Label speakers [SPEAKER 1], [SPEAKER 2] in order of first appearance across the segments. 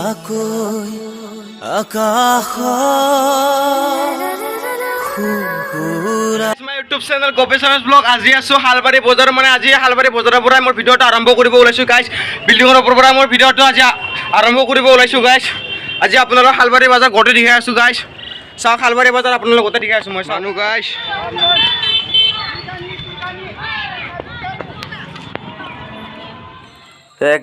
[SPEAKER 1] নজনাকৈ আকাশ
[SPEAKER 2] YouTube channel Gopesh blog আজি আছো হালবাৰী বজাৰ মানে আজি হালবাৰী বজাৰৰ পৰা মোৰ ভিডিঅ'টো আৰম্ভ কৰিব ওলাইছোঁ গাইছ বিল্ডিঙৰ ওপৰৰ পৰা মোৰ ভিডিঅ'টো আজি আৰম্ভ কৰিব ওলাইছোঁ গাইছ আজি আপোনালোক হালবাৰী বজাৰ গোটেই দেখাই আছোঁ গাইছ চাওক হালবাৰী বজাৰ আপোনালোক গোটেই দেখাই আছোঁ মই চানো গাইছ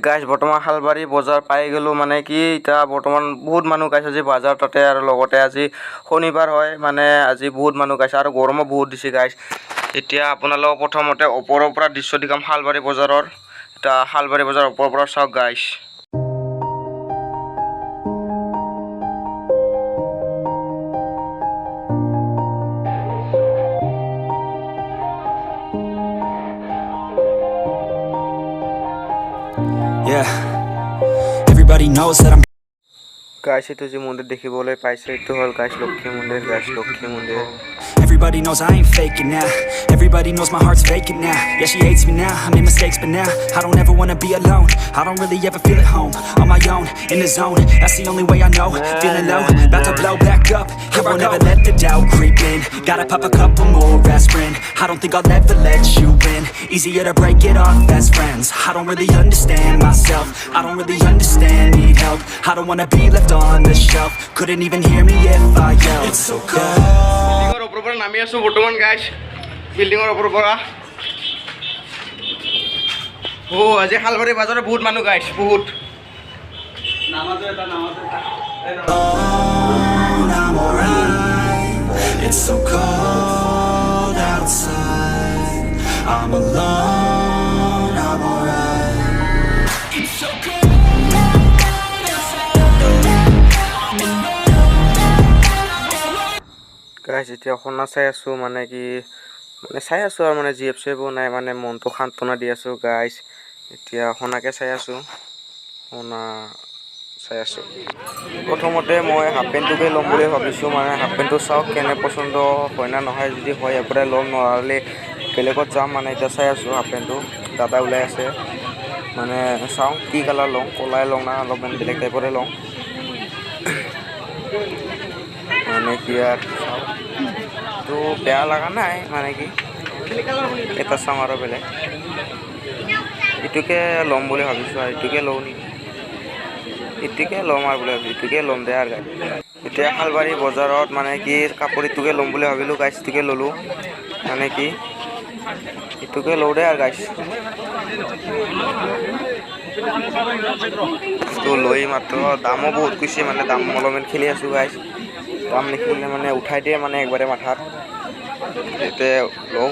[SPEAKER 2] গাইছ বৰ্তমান হালবাৰী বজাৰ পাই গ'লোঁ মানে কি এতিয়া বৰ্তমান বহুত মানুহ গাইছ আজি বজাৰ তাতে আৰু লগতে আজি শনিবাৰ হয় মানে আজি বহুত মানুহ গাইছ আৰু গৰমো বহুত দিছে গাইছ এতিয়া আপোনালোক প্ৰথমতে ওপৰৰ পৰা দৃশ্য দেখাম হালবাৰী বজাৰৰ এটা হালবাৰী বজাৰৰ ওপৰৰ পৰা চাওক গাইছ
[SPEAKER 1] Yeah, everybody knows that I'm
[SPEAKER 2] গাইছ এইটো যে মন্দিৰ দেখিবলৈ পাইছে এইটো হ'ল গাইছ লক্ষ্মী মন্দিৰ গাইছ লক্ষ্মী মন্দিৰ
[SPEAKER 1] Everybody knows I ain't faking now. Everybody knows my heart's vacant now. Yeah, she hates me now, I made mistakes but now I don't ever wanna be alone. I don't really ever feel at home. On my own, in the zone, that's the only way I know. Feeling low, about to blow back up. Here I never let the doubt creep in. Gotta pop a couple more aspirin. I don't think I'll ever let you in. Easier to break it off best friends. I don't really understand myself. I don't really understand, need help. I don't wanna be left on the shelf. Couldn't even hear me if I yelled. It's so cold.
[SPEAKER 2] বিল্ডিঙৰ ওপৰৰ পৰা নামি আছোঁ বৰ্তমান গাইছ বিল্ডিঙৰ ওপৰৰ পৰা আজি হালবাৰী বজাৰত বহুত মানুহ গাইছ বহুত
[SPEAKER 1] I'm alright. It's so cold outside. I'm alone. I'm alright. It's so cold
[SPEAKER 2] গাইছ এতিয়া অসমনা চাই আছোঁ মানে কি মানে চাই আছোঁ আৰু মানে জিএফ চিএফো নাই মানে মনটো সান্তনা দি আছোঁ গাইছ এতিয়া অসমনাকে চাই আছোঁ অসমনা চাই আছোঁ প্ৰথমতে মই হাফ পেণ্টটোকে ল'ম বুলি ভাবিছোঁ মানে হাফ পেণ্টটো চাওক কেনে পচন্দ হয় না নহয় যদি হয় ইয়াৰ পৰাই ল'ম নোৱাৰিলে বেলেগত যাম মানে এতিয়া চাই আছোঁ হাফ পেণ্টটো দাদা ওলাই আছে মানে চাওঁ কি কালাৰ লওঁ ক'লাই লওঁ না অলপমান বেলেগ টাইপৰে লওঁ মানে কি আর তো বেয়া লাগা নাই মানে কি এটা চাওঁ আৰু বেলেগ এইটোকে ল'ম বুলি ভাবিছোঁ আৰু এইটোকে লওঁ নেকি এইটোকে ল'ম আৰু বুলি ভাবিছোঁ এইটোকে ল'ম দে আৰু গাইছ এতিয়া হালবাৰী বজাৰত মানে কি কাপোৰ এইটোকে ল'ম বুলি ভাবিলোঁ গাইছ এইটোকে ল'লোঁ মানে কি এইটোকে লওঁ দে আৰু গাইছ তো লৈ মাত্ৰ দামো বহুত কৈছে মানে দাম অলপমান খেলি আছোঁ গাইছ দাম নিখিলে মানে উঠাই দিয়ে মানে একবাৰে মাথাত এতে লওঁ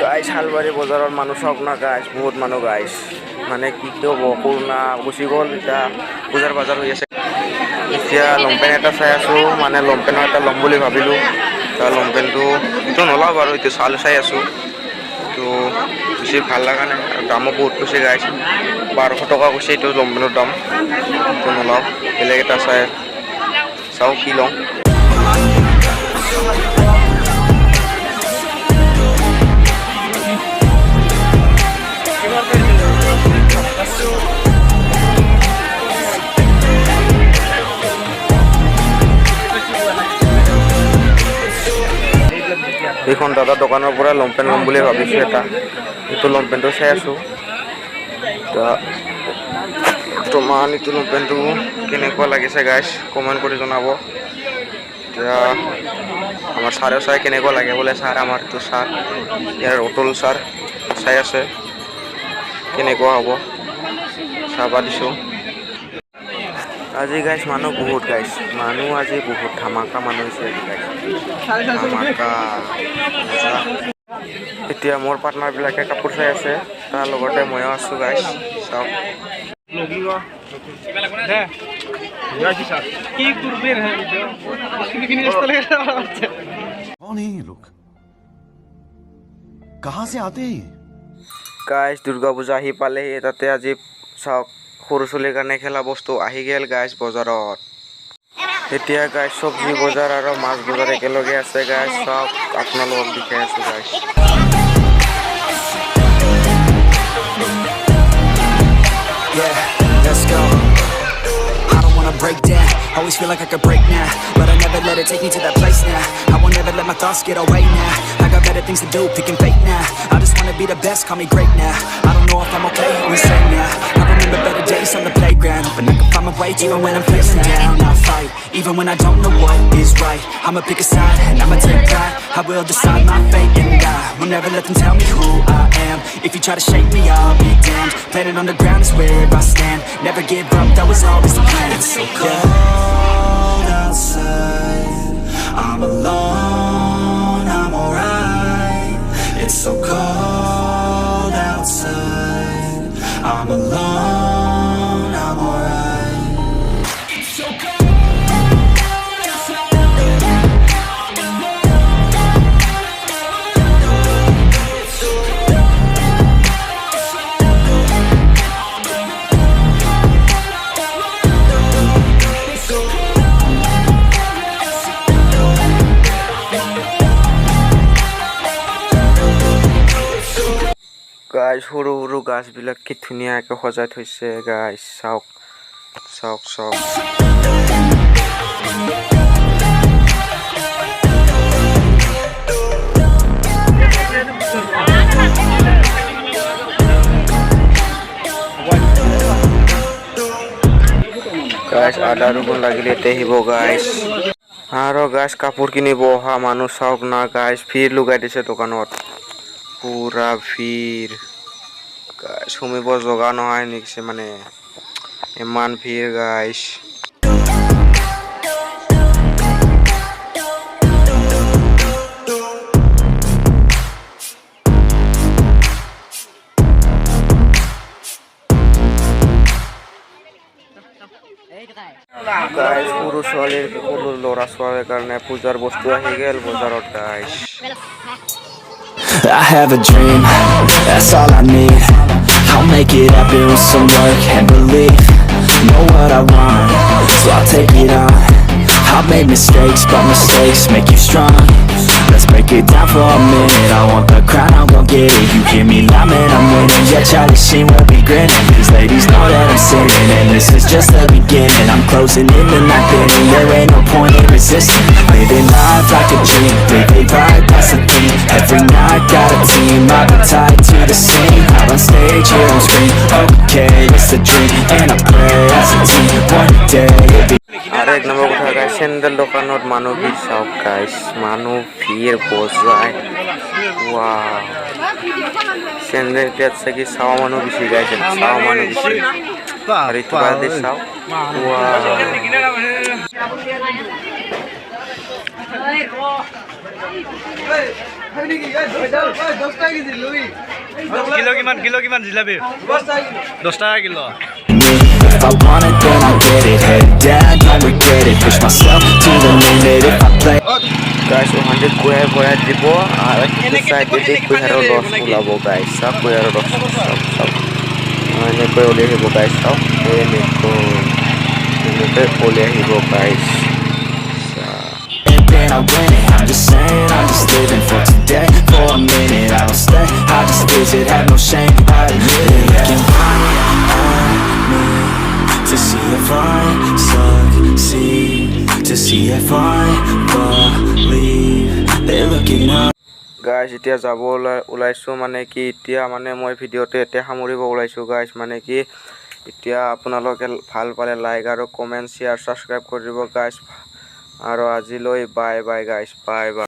[SPEAKER 2] গাইছ হালবাৰী বজাৰত মানুহ চাওক না গাইছ বহুত মানুহ গাইছ মানে কি হ'ব কৰোণা গুচি গ'ল এতিয়া পূজাৰ বজাৰ হৈ আছে এতিয়া লংপেণ্ট এটা চাই আছোঁ মানে লংপেণ্ট এটা ল'ম বুলি ভাবিলোঁ তাৰ লংপেণ্টটো এইটো নলওঁ বাৰু এইটো চাই আছোঁ তো বেছি ভাল লগা নাই আৰু দামো বহুত কৈছে গাইছ 1200 টকা কৈছে এইটো লংপেণ্টৰ দাম এইটো নলওঁ বেলেগ এটা চাওঁ কি লওঁ এইখন দাদা দোকানৰ পৰা লংপেণ্ট ল'ম বুলি ভাবিছোঁ এটা এইটো লংপেণ্টটো চাই আছোঁ তোমাৰ এইটো লংপেণ্টটো কেনেকুৱা লাগিছে গাইছ কমেণ্ট কৰি জনাব এতিয়া আমাৰ ছাৰেও চাই কেনেকুৱা লাগে বোলে ছাৰ আমাৰ এইটো ছাৰ ইয়াৰ অতুল ছাৰ চাই আছে কেনেকুৱা হ'ব চাবা দিছোঁ আজি গাইছ মানুহ বহুত গাইছ মানুহ আজি বহুত ধামাকা মানুহ হৈছে আজি গাইছ ধামাকা এতিয়া মোৰ পাৰ্টনাৰবিলাকে কাপোৰ চাই আছে তাৰ লগতে ময়ো আছোঁ গাইছ চাওক
[SPEAKER 3] कौन है ये लोग कहाँ से आते हैं
[SPEAKER 2] গাইছ দুৰ্গা পূজা আহি পালেহি তাতে আজি চাওক সৰু ছোৱালীৰ কাৰণে খেলা বস্তু আহি গ'ল গাইছ বজাৰত এতিয়া গাইছ চব্জি বজাৰ আৰু মাছ বজাৰ একেলগে আছে গাইছ সব আপোনালোকক দেখাই আছো গাইছ
[SPEAKER 1] Yeah, let's go. I don't wanna break down. Always feel like I could break now, but I never let it take me to that place now. I won't ever let my thoughts get away now. I got better things to do, picking fate now. I just wanna be the best, call me great now. I don't know if I'm okay or insane now. I remember better days on the playground, but I can find my way even when I'm feeling down. I fight, even when I don't know what is right. I'ma pick a side and I'ma take pride. I will decide my fate and I will never let them tell me who I am. If you try to shake me, I'll be damned. Planet on the ground is where I stand. Never give up, that was always the plan. It's so cold outside, I'm alone, I'm alright. It's so cold outside, I'm alone, I'm alright. It's so cold outside, I'm
[SPEAKER 2] গাইছ সৰু সৰু গাছবিলাক কি ধুনীয়াকৈ সজাই থৈছে গাইছ চাওক চাওক চাওক গাইছ আদা ৰগুন লাগিলে এতিয়া আহিব গাইছ আৰু গাইছ কাপোৰ কিনিব অহা মানুহ চাওক না গাইছ ভিৰ লগাই দিছে দোকানত পুৰা ভিৰ গাইছ সুমিব জগা নহয় নিকছে মানে ইমান ভিৰ গাইছ গাইছ সৰু ছোৱালীৰ সৰু ল'ৰা ছোৱালীৰ কাৰণে পূজাৰ বস্তু আহি গ'ল বজাৰত গাইছ
[SPEAKER 1] I have a dream, that's all I need. I'll make it happen with some work and belief. Know what I want, so I'll take it on. I've made mistakes, but mistakes make you strong. Let's break it down for a minute. I want the crown, I'm gon' get it. You hear me loud, man, I'm winning. Yeah, Charlie Sheen will be grinning. These ladies know that I'm sinning, and this is just the beginning. I'm closing in the night inning. There ain't no point in resisting. Living life like a dream, living right, that's the theme. Every night got a team, I've been tied to the scene. Out on stage, here on screen. Okay, it's a dream, and I pray as a team. One day it'll be.
[SPEAKER 2] আৰু এক number কথা গাইছ sandal দোকানত মানুহ ভিৰ চাওক গাইছ মানুহ ভিৰ বজাই ৱাও চেণ্ডেল ইয়াত চাগে চাওঁ মানুহ বেছি গাইছে চাওঁ মানুহ বেছি আৰু এইটো বাদে চাওক
[SPEAKER 3] কিলো কিমান জিলাপি 10 টাকা kilo
[SPEAKER 1] If I want it, then I'll get it. Head down, don't regret it. Push myself to the limit if I play.
[SPEAKER 2] গাইছ 100 কুঁহিয়াৰ ভৰাই দিব আৰু সেইটো চাইডেদি কুঁহিয়াৰৰ ৰস ওলাব গাইছ চাওক কুঁহিয়াৰৰ ৰস চাওক চাওক এনেকৈ উলিয়াই আহিব গাইছ চাওক এনেকৈ উলিয়াই আহিব গাইছ
[SPEAKER 1] And then I win it. I'm just saying, I'm just living for today. For a minute, I don't stay. I just visit, have no shame. I admit it. Looking right at me to see if I succeed. To see if I believe. They're looking up.
[SPEAKER 2] গাইছ এতিয়া যাব ওলাইছোঁ মানে কি এতিয়া মানে মই ভিডিঅ'টো এতিয়া সামৰিব ওলাইছোঁ গাইছ মানে কি এতিয়া আপোনালোকে ভাল পালে লাইক আৰু কমেণ্ট শ্বেয়াৰ ছাবস্ক্ৰাইব কৰি দিব গাইছ আৰু আজিলৈ বাই বাই গাইছ বাই বাই